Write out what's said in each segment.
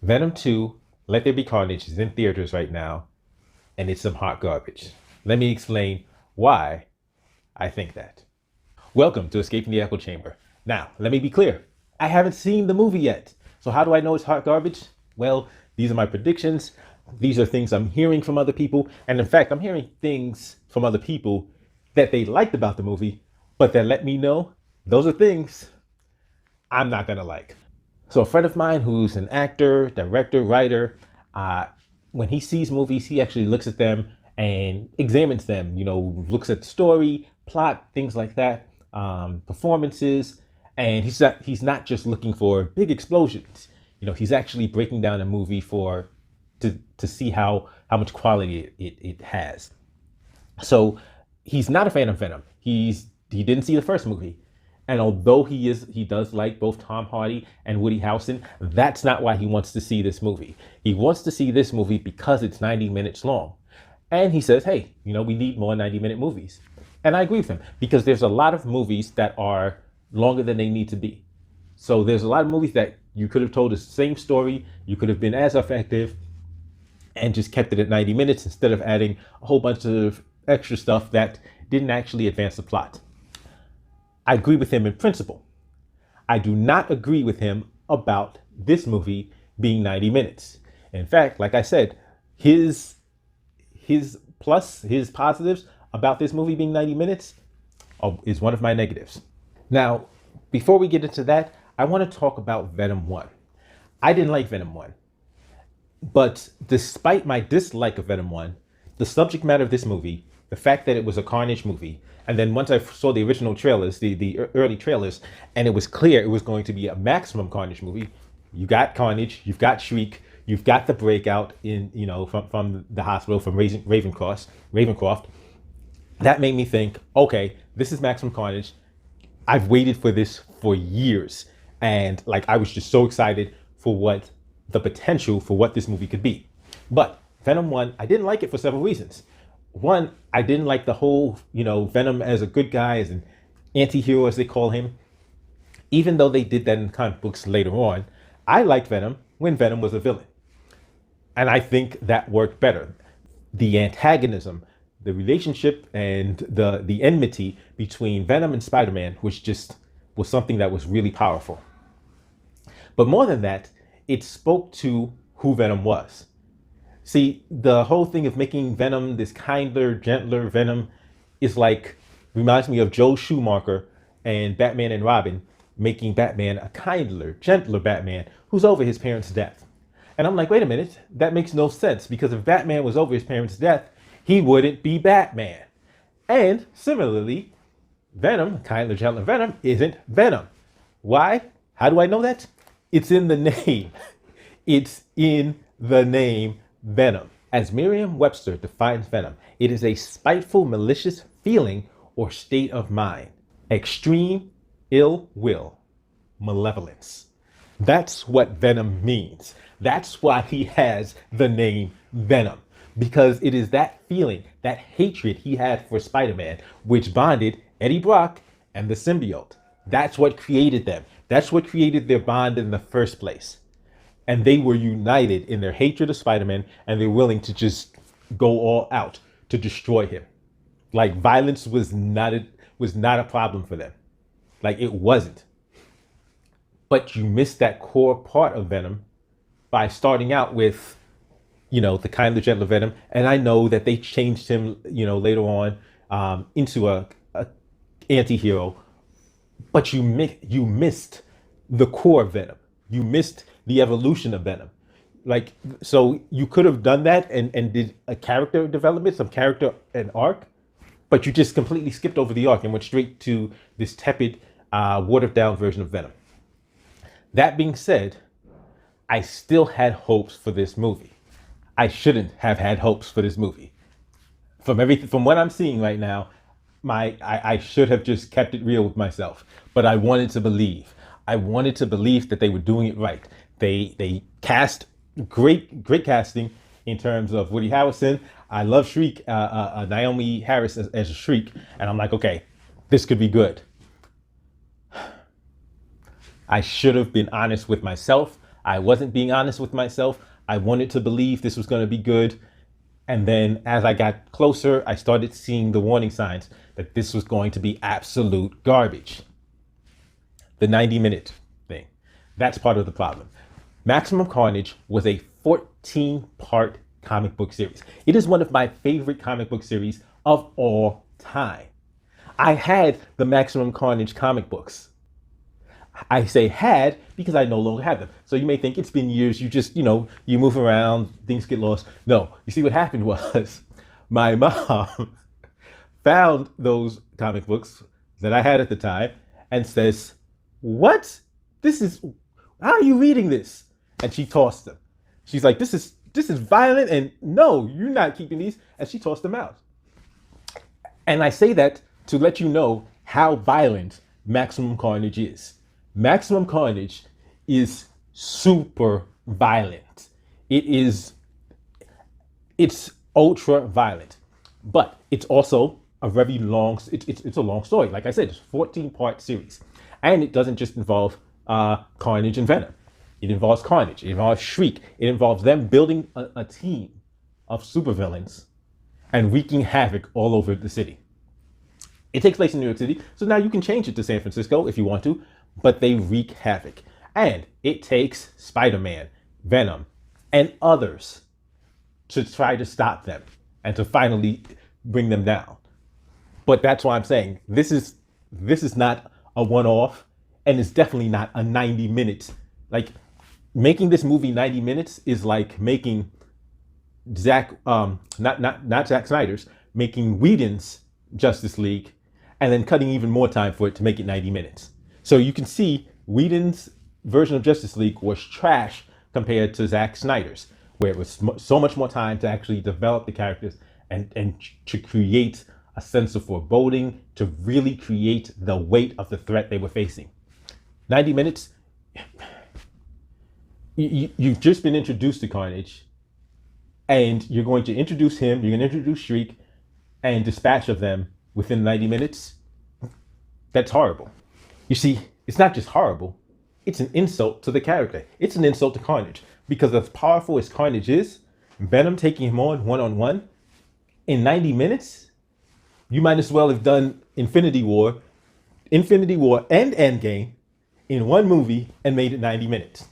Venom 2, Let There Be Carnage is in theaters right now, and it's some hot garbage. Let me explain why I think that. Welcome to Escaping the Echo Chamber. Now, let me be clear. I haven't seen the movie yet. So how do I know it's hot garbage? Well, these are my predictions. These are things I'm hearing from other people. And in fact, I'm hearing things from other people that they liked about the movie, but that let me know those are things I'm not going to like. So a friend of mine who's an actor, director, writer, uh, when he sees movies, he actually looks at them and examines them. Looks at the story, plot, things like that, performances, and he's not just looking for big explosions. He's actually breaking down a movie for to see how much quality it has. So he's not a fan of Venom. He didn't see the first movie. And although he does like both Tom Hardy and Woody Harrelson, that's not why he wants to see this movie. He wants to see this movie because it's 90 minutes long. And he says, hey, we need more 90-minute movies. And I agree with him because there's a lot of movies that are longer than they need to be. So there's a lot of movies that you could have told the same story, you could have been as effective and just kept it at 90 minutes instead of adding a whole bunch of extra stuff that didn't actually advance the plot. I agree with him in principle. I do not agree with him about this movie being 90 minutes. In fact, like I said, his positives about this movie being 90 minutes is one of my negatives. Now, before we get into that, I want to talk about Venom 1. I didn't like Venom 1. But despite my dislike of Venom 1, the subject matter of this movie, the fact that it was a Carnage movie, and then once I saw the original trailers, the early trailers, and it was clear it was going to be a maximum Carnage movie. You got Carnage, you've got Shriek, you've got the breakout from the hospital from Ravencroft. That made me think, okay, this is maximum Carnage. I've waited for this for years, and I was just so excited for the potential for what this movie could be. But Venom 1, I didn't like it for several reasons. One, I didn't like the whole, Venom as a good guy, as an anti-hero, as they call him. Even though they did that in comic books later on, I liked Venom when Venom was a villain. And I think that worked better. The antagonism, the relationship, and the enmity between Venom and Spider-Man was something that was really powerful. But more than that, it spoke to who Venom was. See, the whole thing of making Venom this kinder, gentler Venom reminds me of Joe Schumacher and Batman and Robin making Batman a kinder, gentler Batman who's over his parents' death. And I'm like, wait a minute, that makes no sense because if Batman was over his parents' death, he wouldn't be Batman. And similarly, Venom, kinder, gentler Venom, isn't Venom. Why? How do I know that? It's in the name. It's in the name Venom. As Merriam-Webster defines Venom, it is a spiteful, malicious feeling or state of mind. Extreme ill will, malevolence. That's what Venom means. That's why he has the name Venom. Because it is that feeling, that hatred he had for Spider-Man, which bonded Eddie Brock and the symbiote. That's what created them. That's what created their bond in the first place. And they were united in their hatred of Spider-Man, and they're willing to just go all out to destroy him. Violence was not a problem for them. It wasn't. But you missed that core part of Venom by starting out with, the kinder, gentler Venom. And I know that they changed him, later on into a anti-hero. But you missed the core Venom. You missed the evolution of Venom. So you could have done that and did a character development, some character and arc, but you just completely skipped over the arc and went straight to this tepid, watered down version of Venom. That being said, I still had hopes for this movie. I shouldn't have had hopes for this movie. From what I'm seeing right now, I should have just kept it real with myself. But I wanted to believe. I wanted to believe that they were doing it right. They cast great casting in terms of Woody Harrelson. I love Shriek, Naomi Harris as a Shriek, and I'm like, okay, this could be good. I should have been honest with myself. I wasn't being honest with myself. I wanted to believe this was going to be good. And then as I got closer, I started seeing the warning signs that this was going to be absolute garbage. The 90-minute thing. That's part of the problem. Maximum Carnage was a 14-part comic book series. It is one of my favorite comic book series of all time. I had the Maximum Carnage comic books. I say had because I no longer have them. So you may think it's been years, you just, you move around, things get lost. No, you see what happened was my mom found those comic books that I had at the time and says, "What? How are you reading this?" And she tossed them. She's like, this is violent, and no, you're not keeping these. And she tossed them out. And I say that to let you know how violent Maximum Carnage is. Maximum Carnage is super violent. It's ultra violent, but it's also a very long, it's a long story. Like I said, it's a 14-part series, and it doesn't just involve Carnage and Venom. It involves Carnage, it involves Shriek, it involves them building a team of supervillains and wreaking havoc all over the city. It takes place in New York City, so now you can change it to San Francisco if you want to, but they wreak havoc. And it takes Spider-Man, Venom, and others to try to stop them and to finally bring them down. But that's why I'm saying this is not a one-off, and it's definitely not a 90 minutes. Like, making this movie 90 minutes is like making not Zack Snyder's, making Whedon's Justice League and then cutting even more time for it to make it 90 minutes. So you can see Whedon's version of Justice League was trash compared to Zack Snyder's, where it was so much more time to actually develop the characters and to create a sense of foreboding, to really create the weight of the threat they were facing. 90 minutes, you've just been introduced to Carnage, and you're going to introduce him, you're going to introduce Shriek, and dispatch of them within 90 minutes. That's horrible. You see, it's not just horrible, it's an insult to the character. It's an insult to Carnage, because as powerful as Carnage is, Venom taking him on one-on-one in 90 minutes, you might as well have done Infinity War and Endgame in one movie and made it 90 minutes.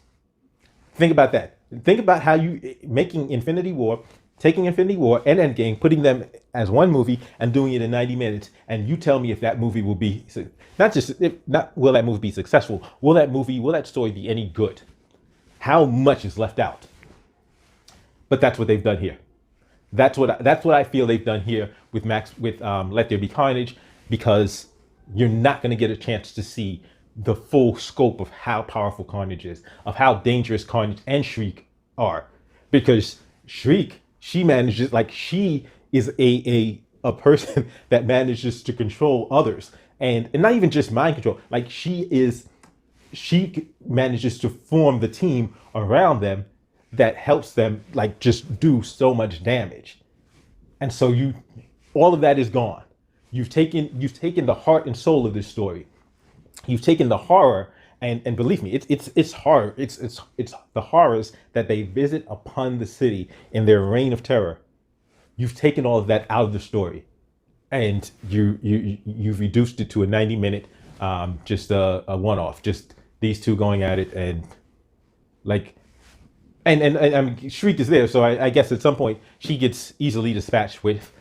Think about that. Think about how you taking Infinity War and Endgame, putting them as one movie and doing it in 90 minutes, and you tell me if that movie will be will that movie be successful? Will that story be any good? How much is left out? But that's what they've done here. That's what I feel they've done here with Let There Be Carnage, because you're not going to get a chance to see the full scope of how powerful Carnage is, of how dangerous Carnage and Shriek are. Because Shriek, she is a person that manages to control others, and not even just mind control. Like, she manages to form the team around them that helps them like just do so much damage. And so all of that is gone. You've taken the heart and soul of this story. You've taken the horror, and believe me, it's horror. It's the horrors that they visit upon the city in their reign of terror. You've taken all of that out of the story, and you've reduced it to a 90-minute, just a one-off, just these two going at it, and like, and I mean, Shriek is there, so I guess at some point she gets easily dispatched with.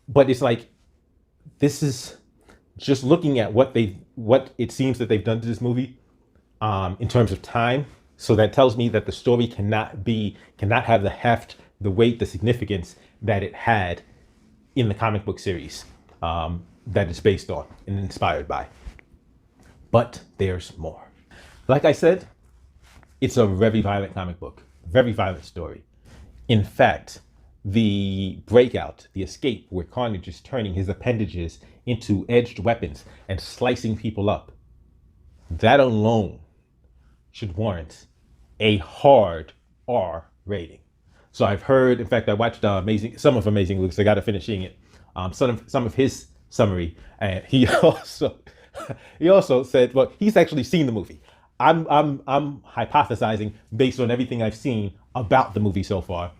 But it's like, this is just looking at what it seems that they've done to this movie, in terms of time. So that tells me that the story cannot have the heft, the weight, the significance that it had in the comic book series that it's based on and inspired by. But there's more. Like I said, it's a very violent comic book, very violent story. In fact, the breakout, the escape, where Carnage is turning his appendages into edged weapons and slicing people up, that alone should warrant a hard R rating. So I've heard, in fact, I watched some of Amazing Luke's. I got to finish seeing it. Some of his summary, and he also said, well, he's actually seen the movie. I'm hypothesizing based on everything I've seen about the movie so far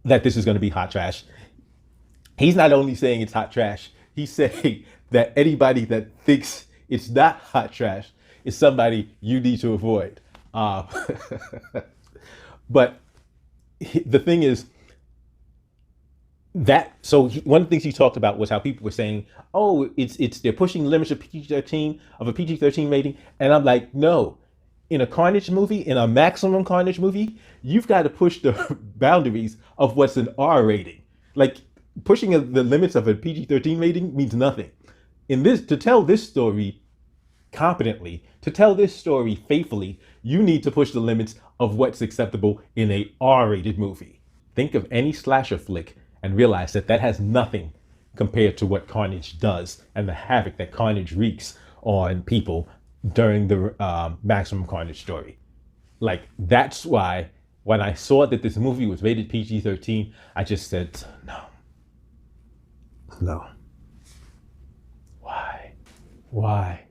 that this is going to be hot trash. He's not only saying it's hot trash, he's saying that anybody that thinks it's not hot trash is somebody you need to avoid. Uh, but the thing is that one of the things he talked about was how people were saying, "Oh, it's they're pushing the limits of PG-13 of a PG-13 rating," and I'm like, no. In a Carnage movie, in a maximum Carnage movie, you've got to push the boundaries of what's an R rating. Like pushing the limits of a PG-13 rating means nothing. In this, to tell this story competently, to tell this story faithfully, you need to push the limits of what's acceptable in a R-rated movie. Think of any slasher flick and realize that that has nothing compared to what Carnage does and the havoc that Carnage wreaks on people during the Maximum Carnage story. Like, that's why when I saw that this movie was rated PG-13, I just said, no. No. Why? Why?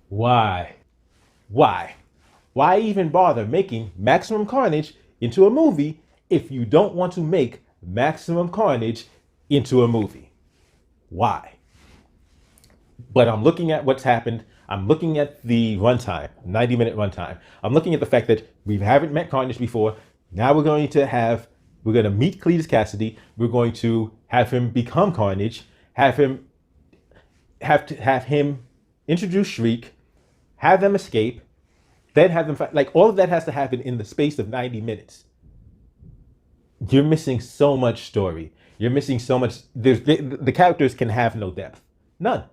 Why? Why? Why even bother making Maximum Carnage into a movie if you don't want to make Maximum Carnage into a movie? Why? But I'm looking at what's happened. I'm looking at the runtime, 90-minute runtime. I'm looking at the fact that we haven't met Carnage before. Now we're going to meet Cletus Cassidy. We're going to have him become Carnage, have him introduce Shriek, have them escape, then have them fight. Like, all of that has to happen in the space of 90 minutes. You're missing so much story. You're missing so much. The characters can have no depth, none,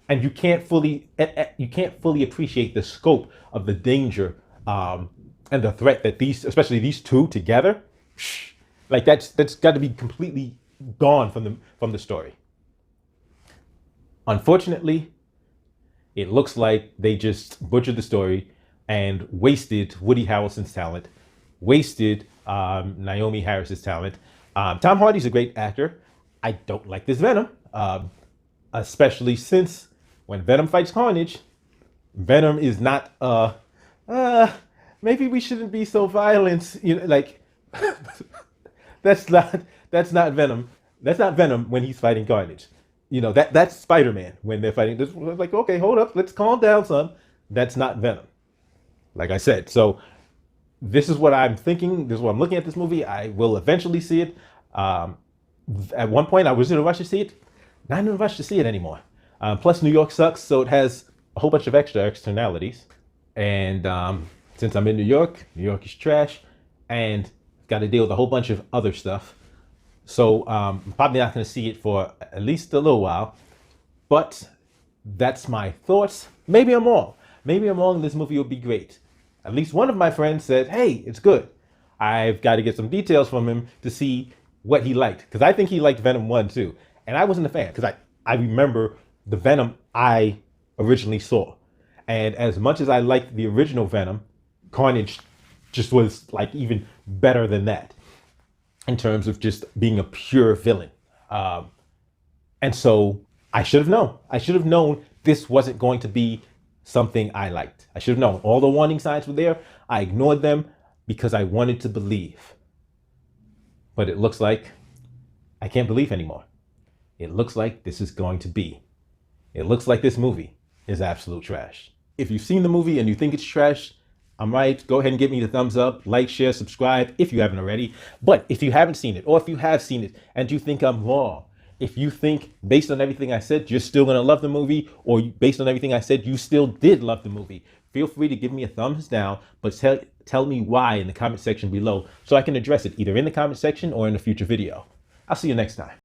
and you can't fully appreciate the scope of the danger and the threat that especially these two together, like that's got to be completely gone from the story. Unfortunately, it looks like they just butchered the story and wasted Woody Harrelson's talent, wasted Naomi Harris's talent. Tom Hardy's a great actor. I don't like this Venom, especially since when Venom fights Carnage, Venom is not maybe we shouldn't be so violent. Like that's not Venom. That's not Venom when he's fighting Carnage. That's Spider-Man when they're fighting. This like, okay, hold up, let's calm down, son. That's not Venom. Like I said, so this is what I'm thinking. This is what I'm looking at this movie. I will eventually see it. At one point, I was in a rush to see it. Not in a rush to see it anymore. Plus, New York sucks, so it has a whole bunch of extra externalities. And since I'm in New York is trash, and got to deal with a whole bunch of other stuff. So I'm probably not going to see it for at least a little while. But that's my thoughts. Maybe I'm wrong. Maybe I'm wrong. This movie will be great. At least one of my friends said, hey, it's good. I've got to get some details from him to see what he liked. Because I think he liked Venom 1 too. And I wasn't a fan because I remember the Venom I originally saw. And as much as I liked the original Venom, Carnage just was like even better than that in terms of just being a pure villain. And so I should have known. I should have known this wasn't going to be something I liked. I should have known. All the warning signs were there. I ignored them because I wanted to believe. But it looks like I can't believe anymore. It looks like this is going to be. It looks like this movie is absolute trash. If you've seen the movie and you think it's trash, I'm right. Go ahead and give me the thumbs up, like, share, subscribe if you haven't already. But if you haven't seen it, or if you have seen it and you think I'm wrong, if you think based on everything I said, you're still going to love the movie, or based on everything I said, you still did love the movie, feel free to give me a thumbs down, but tell me why in the comment section below so I can address it either in the comment section or in a future video. I'll see you next time.